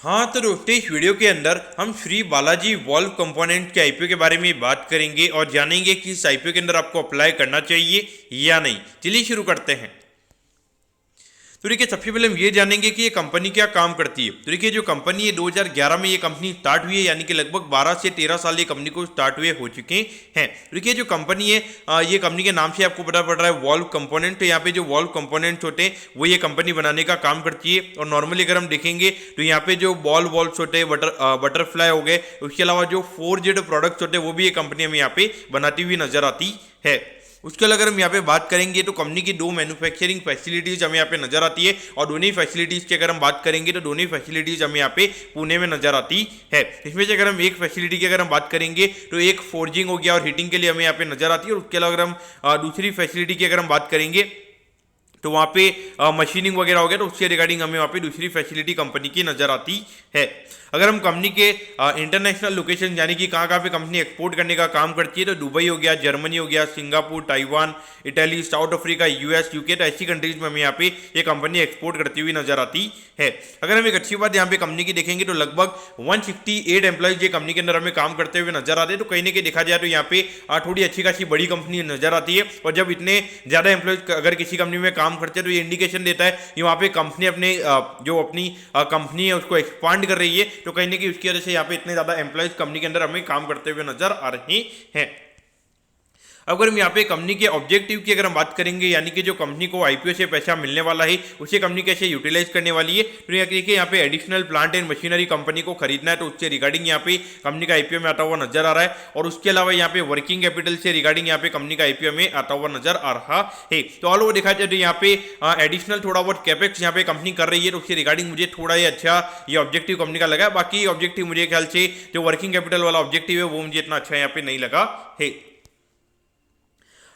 हाँ तो दोस्तों, इस वीडियो के अंदर हम श्री बालाजी वॉल्व कंपोनेंट के आईपीओ के बारे में बात करेंगे और जानेंगे कि इस आईपीओ के अंदर आपको अप्लाई करना चाहिए या नहीं। चलिए शुरू करते हैं। तो देखिए, सबसे पहले हम ये जानेंगे कि ये कंपनी क्या काम करती है। तो देखिए, जो कंपनी है 2011 में ये कंपनी स्टार्ट हुई है, यानी कि लगभग 12 से 13 साल ये कंपनी को स्टार्ट हुए हो चुके हैं। तो देखिए, जो कंपनी है ये कंपनी के नाम से आपको पता पड़ रहा है वॉल्व कंपोनेंट। तो यहाँ पे जो वॉल्व कंपोनेंट होते हैं वो ये कंपनी बनाने का काम करती है। और नॉर्मली अगर हम देखेंगे तो यहाँ पे जो बॉल वॉल्व्स होते हैं, बटरफ्लाई हो गए, उसके अलावा जो फोर्जेड प्रोडक्ट्स होते हैं वो भी ये कंपनी हमें यहाँ पे बनाती हुई नजर आती है। उसके अलावा अगर हम यहाँ पे बात करेंगे तो कंपनी की दो मैन्युफैक्चरिंग फैसिलिटीज हमें यहाँ पे नजर आती है। और दोनों ही फैसिलिटीज की अगर हम बात करेंगे तो दोनों ही फैसिलिटीज हमें यहाँ पे पुणे में नजर आती है। इसमें से अगर हम एक फैसिलिटी की अगर हम बात करेंगे तो एक फोर्जिंग हो गया और हीटिंग के लिए हमें यहाँ पे नजर आती है। और उसके अलावा अगर हम दूसरी फैसिलिटी की अगर हम बात करेंगे तो वहाँ पे मशीनिंग वगैरह हो गया, तो उसके रिगार्डिंग हमें वहाँ पे दूसरी फैसिलिटी कंपनी की नजर आती है। अगर हम कंपनी के इंटरनेशनल लोकेशन यानी कि कहाँ कहाँ पे कंपनी एक्सपोर्ट करने का काम करती है तो दुबई हो गया, जर्मनी हो गया, Singapore, Taiwan, Italy, south Africa, US, UK, तो ऐसी कंट्रीज में हमें यहाँ पे ये कंपनी एक्सपोर्ट करती हुई नजर आती है। अगर हम एक अच्छी बात यहाँ पे कंपनी की देखेंगे तो लगभग 168 एम्प्लॉइज ये कंपनी के अंदर हमें काम करते हुए नजर आते हैं। तो कहीं ना कहीं देखा जाए तो यहाँ पे थोड़ी अच्छी खासी बड़ी कंपनी नजर आती है। और जब इतने ज्यादा एम्प्लॉइज अगर किसी कंपनी में काम करते हैं तो ये इंडिकेशन देता है कि वहाँ पे कंपनी अपने जो अपनी कंपनी है उसको एक्सपांड कर रही है। तो कहीं ना कहीं उसकी वजह से यहाँ पे इतने ज्यादा एम्प्लॉइज कंपनी के अंदर हमें काम करते हुए नजर आ रहे हैं। अगर हम यहाँ पे कंपनी के ऑब्जेक्टिव की अगर हम बात करेंगे, यानी कि जो कंपनी को आईपीओ से पैसा मिलने वाला है उसे कंपनी कैसे यूटिलाइज करने वाली है, तो देखिए यहाँ पे additional plant and machinery company को खरीदना है, तो उससे रिगार्डिंग यहाँ पे कंपनी का आईपीओ में आता हुआ नजर आ रहा है। और उसके अलावा यहाँ पे वर्किंग कैपिटल से रिगार्डिंग यहाँ पे कंपनी का आईपीओ में आता हुआ नजर आ रहा है। तो ऑल ओवर देखा जाए तो यहाँ पे एडिशनल थोड़ा बहुत कैपेक्स यहाँ पे कंपनी कर रही है, तो उसके रिगार्डिंग मुझे थोड़ा ही अच्छा ये ऑब्जेक्टिव कंपनी का लगा। बाकी ऑब्जेक्टिव मुझे ख्याल से जो वर्किंग कैपिटल वाला ऑब्जेक्टिव है वो मुझे इतना अच्छा यहाँ पे नहीं लगा है।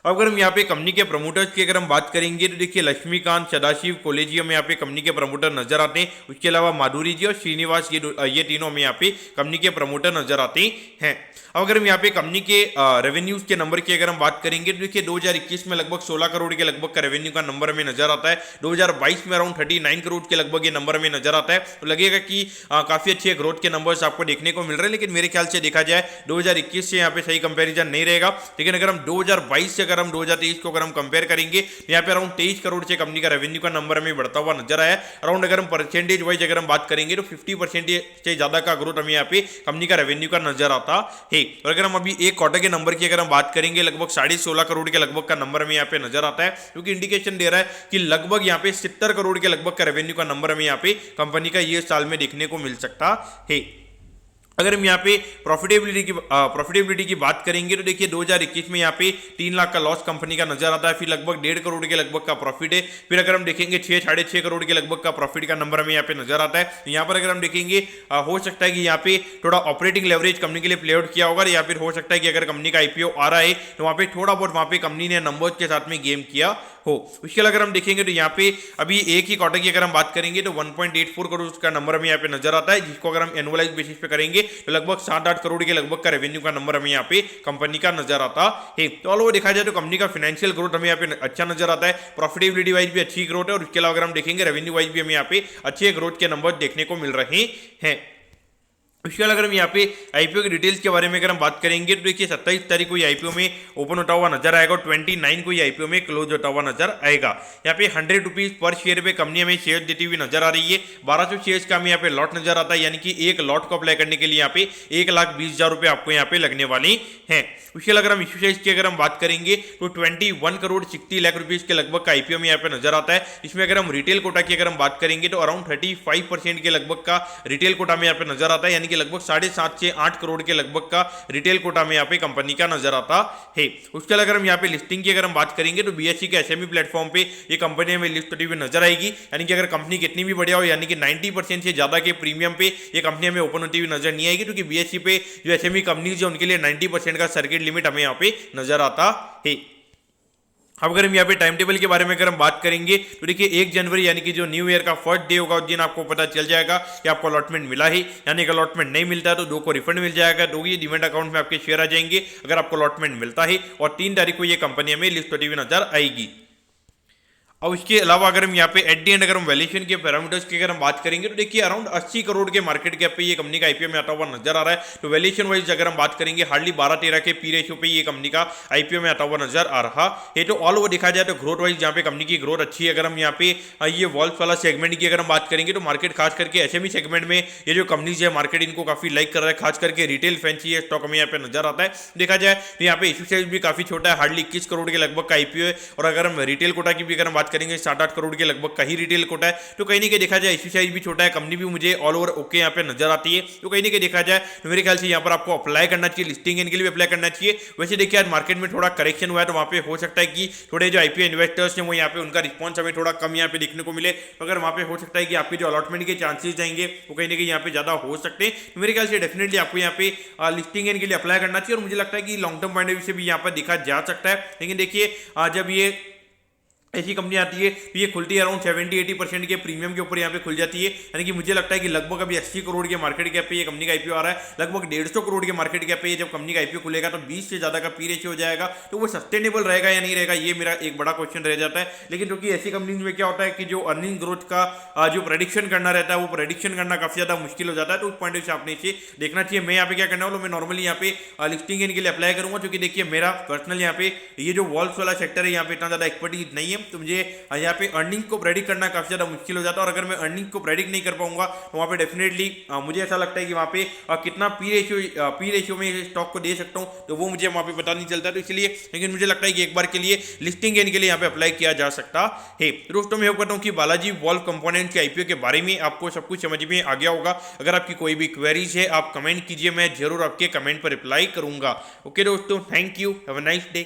अगर हम यहाँ पे कंपनी के प्रमोटर्स की अगर हम बात करेंगे तो देखिए लक्ष्मीकांत, सदाशिव, कॉलेजी हमें यहाँ पे कंपनी के प्रमोटर नजर आते हैं। उसके अलावा माधुरी जी और श्रीनिवास, ये तीनों हमें यहाँ पे कंपनी के प्रमोटर नजर आते हैं। अब अगर हम यहाँ पे कंपनी के रेवेन्यूज के नंबर की अगर हम बात करेंगे तो देखिए 2021 में लगभग 16 करोड़ के लगभग का रेवेन्यू का नंबर हमें नजर आता है। 2022 में अराउंड 39 करोड़ के लगभग ये नंबर हमें नजर आता है। तो लगेगा कि काफी अच्छे ग्रोथ के नंबर्स आपको देखने को मिल रहे हैं। लेकिन मेरे ख्याल से देखा जाए 2021 से यहाँ पे सही कंपेरिजन नहीं रहेगा। लेकिन अगर हम 2022 से अगर हम 2023 को अगर हम कंपेयर करेंगे तो यहाँ पे अराउंड 23 करोड़ से कंपनी का रेवेन्यू का नंबर हमें बढ़ता हुआ नजर आया। अराउंड अगर हम परसेंटेज वाइज अगर हम बात करेंगे तो 50% से ज्यादा का ग्रोथ हमें यहाँ पे कंपनी का रेवेन्यू का नजर आता है। और अगर हम अभी एक क्वार्टर के नंबर की अगर हम बात करेंगे लगभग 16.5 करोड़ के लगभग का नंबर हमें यहाँ पे नजर आता है, क्योंकि इंडिकेशन दे रहा है कि लगभग यहाँ पे 70 करोड़ के लगभग का रेवेन्यू का नंबर हमें यहाँ पे कंपनी का ये साल में देखने को मिल सकता है। अगर हम यहाँ पे प्रॉफिटेबिलिटी की बात करेंगे तो देखिए 2021 में यहाँ पे 3 लाख का लॉस कंपनी का नजर आता है, फिर लगभग 1.5 करोड़ के लगभग का प्रॉफिट है। फिर अगर हम देखेंगे 6-6.5 करोड़ के लगभग का प्रॉफिट का नंबर हमें यहाँ पे नजर आता है। तो यहाँ पर अगर हम देखेंगे हो सकता है कि यहाँ पे थोड़ा ऑपरेटिंग लेवरेज कंपनी के लिए प्ले आउट किया होगा, या फिर हो सकता है कि अगर कंपनी का आईपीओ आ रहा है तो वहाँ पे थोड़ा बहुत वहाँ पे कंपनी ने नंबर्स के साथ में गेम किया हो। उसके अलावा अगर हम देखेंगे तो यहाँ पे अभी एक ही क्वार्टर की अगर हम बात करेंगे तो 1.84 करोड़ का नंबर हमें यहाँ पे नजर आता है, जिसको अगर हम एनुअलाइज बेसिस पे करेंगे तो लगभग 7-8 करोड़ के लगभग का रेवेन्यू का नंबर हमें यहाँ पे कंपनी का नजर आता है। तो ऑल ओवर देखा जाए तो कंपनी का फाइनेंशियल ग्रोथ हमें यहाँ पे अच्छा नजर आता है, प्रॉफिटेबिलिटी वाइज भी अच्छी ग्रोथ है, और उसके अलावा अगर हम देखेंगे रेवेन्यू वाइज भी हमें यहाँ पे अच्छे ग्रोथ के नंबर देखने को मिल रहे हैं। उसके अलावा अगर हम यहाँ पे आईपीओ की डिटेल्स के बारे में अगर हम बात करेंगे तो देखिए 27 तारीख को ये आईपीओ में ओपन होता हुआ नजर आएगा और 29 को ये आईपीओ में क्लोज होता हुआ नजर आएगा। यहाँ पे 100 रुपीज पर शेयर पे कंपनी हमें शेयर देती हुई नजर आ रही है। 1200 शेयर का हमें यहाँ पे लॉट नजर आता है, यानी कि एक लॉट को अप्लाई करने के लिए यहाँ पे 1,20,000 रुपए आपको यहाँ पे लगने वाली है। उसके अलावा अगर हम इश्यू साइज की अगर हम बात करेंगे तो 21 करोड़ 60 लाख रुपीज के लगभग का आईपीओ में यहाँ पे नजर आता है। इसमें अगर हम रिटेल कोटा की अगर हम बात करेंगे तो अराउंड 35% के लगभग का रिटेल कोटा में यहाँ पे नजर आता है, यानी कि लगभग 7.5 से 8 करोड़ के लगभग का रिटेल कोटा में यहाँ पे कंपनी का नजर आता है। उसके अलावा अगर हम यहाँ पे लिस्टिंग की अगर हम बात करेंगे तो बीएसई के एसएमई प्लेटफॉर्म पे ये कंपनी में लिस्ट होती हुई नजर आएगी, यानी कि अगर कंपनी कितनी भी बढ़िया हो, यानी कि 90% से ज्यादा के प्रीमियम पे ये कंपनी हमें ओपन होती हुई नजर नहीं आएगी, क्योंकि बीएसई पे जो एसएमई कंपनीज है उनके लिए 90% का सर्किट लिमिट हमें यहाँ पे नजर आता है। अब अगर हम यहाँ पे टाइम टेबल के बारे में अगर हम बात करेंगे तो देखिए 1 जनवरी यानी कि जो न्यू ईयर का फर्स्ट डे होगा उस दिन आपको पता चल जाएगा कि आपको अलॉटमेंट मिला है, यानी कि अलॉटमेंट नहीं मिलता है तो 2 को रिफंड मिल जाएगा, 2 ये डिमेट अकाउंट में आपके शेयर आ जाएंगे अगर आपको अलॉटमेंट मिलता है, और 3 तारीख को ये कंपनी में लिस्ट होती हुई नजर आएगी। अब इसके अलावा अगर हम यहाँ पे एट दी एंड अगर हम वैल्यूएशन के पैरामीटर्स की अगर हम बात करेंगे तो देखिए अराउंड 80 करोड़ के मार्केट कैप पे ये कंपनी का आईपीओ में आता हुआ नजर आ रहा है। तो वैल्यूएशन वाइज अगर हम बात करेंगे हार्डली 12-13 के पी रेशियो पे ये कंपनी का आईपीओ में आता हुआ नजर आ रहा है। तो ऑल ओवर देखा जाए तो ग्रोथ वाइज यहाँ पे कंपनी की ग्रोथ अच्छी है। अगर हम यहाँ पे ये वॉल्व वाला सेगमेंट की अगर हम बात करेंगे तो मार्केट खास करके एसएमई सेगमेंट में ये जो कंपनीज है मार्केट इनको काफी लाइक कर रहा है, खास करके रिटेल फैंसी स्टॉक हमें यहाँ पे नजर आता है। देखा जाए तो यहाँ पे इश्यू साइज भी काफी छोटा है, हार्डली 21 करोड़ के लगभग का आईपीओ है। और अगर हम रिटेल कोटा की भी अगर हम बात करेंगे 7-8 करोड़ के लगभग का ही रिटेल कोटा है। तो कहीं ना कहीं देखा जाए इश्यू साइज भी छोटा है, कंपनी भी मुझे ऑल ओवर ओके यहाँ पे नजर आती है। तो कहीं ना कहीं देखा जाए तो मेरे ख्याल से यहाँ पर आपको अप्लाई करना चाहिए, लिस्टिंग इनके लिए भी अप्लाई करना चाहिए। वैसे देखिए आज मार्केट में थोड़ा करेक्शन हुआ है तो वहाँ पे हो सकता है कि थोड़े जो आईपीओ इन्वेस्टर्स हैं वो यहाँ पे उनका रिस्पॉन्स हमें थोड़ा कम यहाँ पे देखने को मिले। तो अगर वहाँ पे हो सकता है कि आपके जो अलॉटमेंट के चांसेस जाएंगे वो कहीं ना कहीं यहाँ पे ज्यादा हो सकते हैं। तो मेरे ख्याल से डेफिनेटली आपको यहाँ पे लिस्टिंग इनके लिए अप्लाई करना चाहिए। और मुझे लगता है कि long term point of view से भी यहाँ पर देखा जा सकता है। लेकिन देखिए जब ये ऐसी कंपनी आती है तो ये खुलती है अराउंड 70-80% के प्रीमियम के ऊपर यहाँ पे खुल जाती है। यानी कि मुझे लगता है कि लगभग अभी 80 करोड़ के मार्केट कैप पे ये कंपनी का आईपीओ आ रहा है, लगभग 150 करोड़ के मार्केट कैप पे ये जब कंपनी का आईपीओ खुलेगा तो 20 से ज्यादा का पी रेशियो हो जाएगा। तो वो सस्टेनेबल रहेगा या नहीं रहेगा ये मेरा एक बड़ा क्वेश्चन रह जाता है। लेकिन क्योंकि ऐसी कंपनी में क्या होता है कि जो अर्निंग ग्रोथ का जो प्रेडिक्शन करना रहता है वो प्रेडिक्शन करना काफी ज्यादा मुश्किल हो जाता है। तो उस पॉइंट से आपने इसे देखना चाहिए। मैं यहाँ पे क्या करना वाला, मैं नॉर्मली यहाँ पे लिस्टिंग इनके लिए अप्लाई करूंगा, क्योंकि देखिए मेरा पर्सनल यहाँ पे ये जो वॉल्स वाला सेक्टर है यहाँ पे इतना ज्यादा एक्सपर्टीज नहीं है। तो मुझे यहाँ पे अर्निंग को प्रेडिक्ट करना काफी ज्यादा मुश्किल हो जाता है। और अगर मैं अर्निंग को प्रेडिक्ट नहीं कर पाऊंगा तो वहां पे डेफिनेटली मुझे ऐसा लगता है कि वहां पे कितना पी रेशियो में स्टॉक को दे सकता हूं तो वो मुझे वहां पे पता नहीं चलता। तो इसलिए लेकिन मुझे लगता है कि एक बार के लिए लिस्टिंग गेन के लिए यहाँ पे अप्लाई किया जा सकता है। दोस्तों मैं होप करता हूँ कि बालाजी वॉल्व कंपोनेंट के आईपीओ के बारे में आपको सब कुछ समझ में आ गया होगा। अगर आपकी कोई भी क्वेरीज है आप कमेंट कीजिए, मैं जरूर आपके कमेंट पर रिप्लाई करूंगा। ओके दोस्तों, thank you, have a nice day.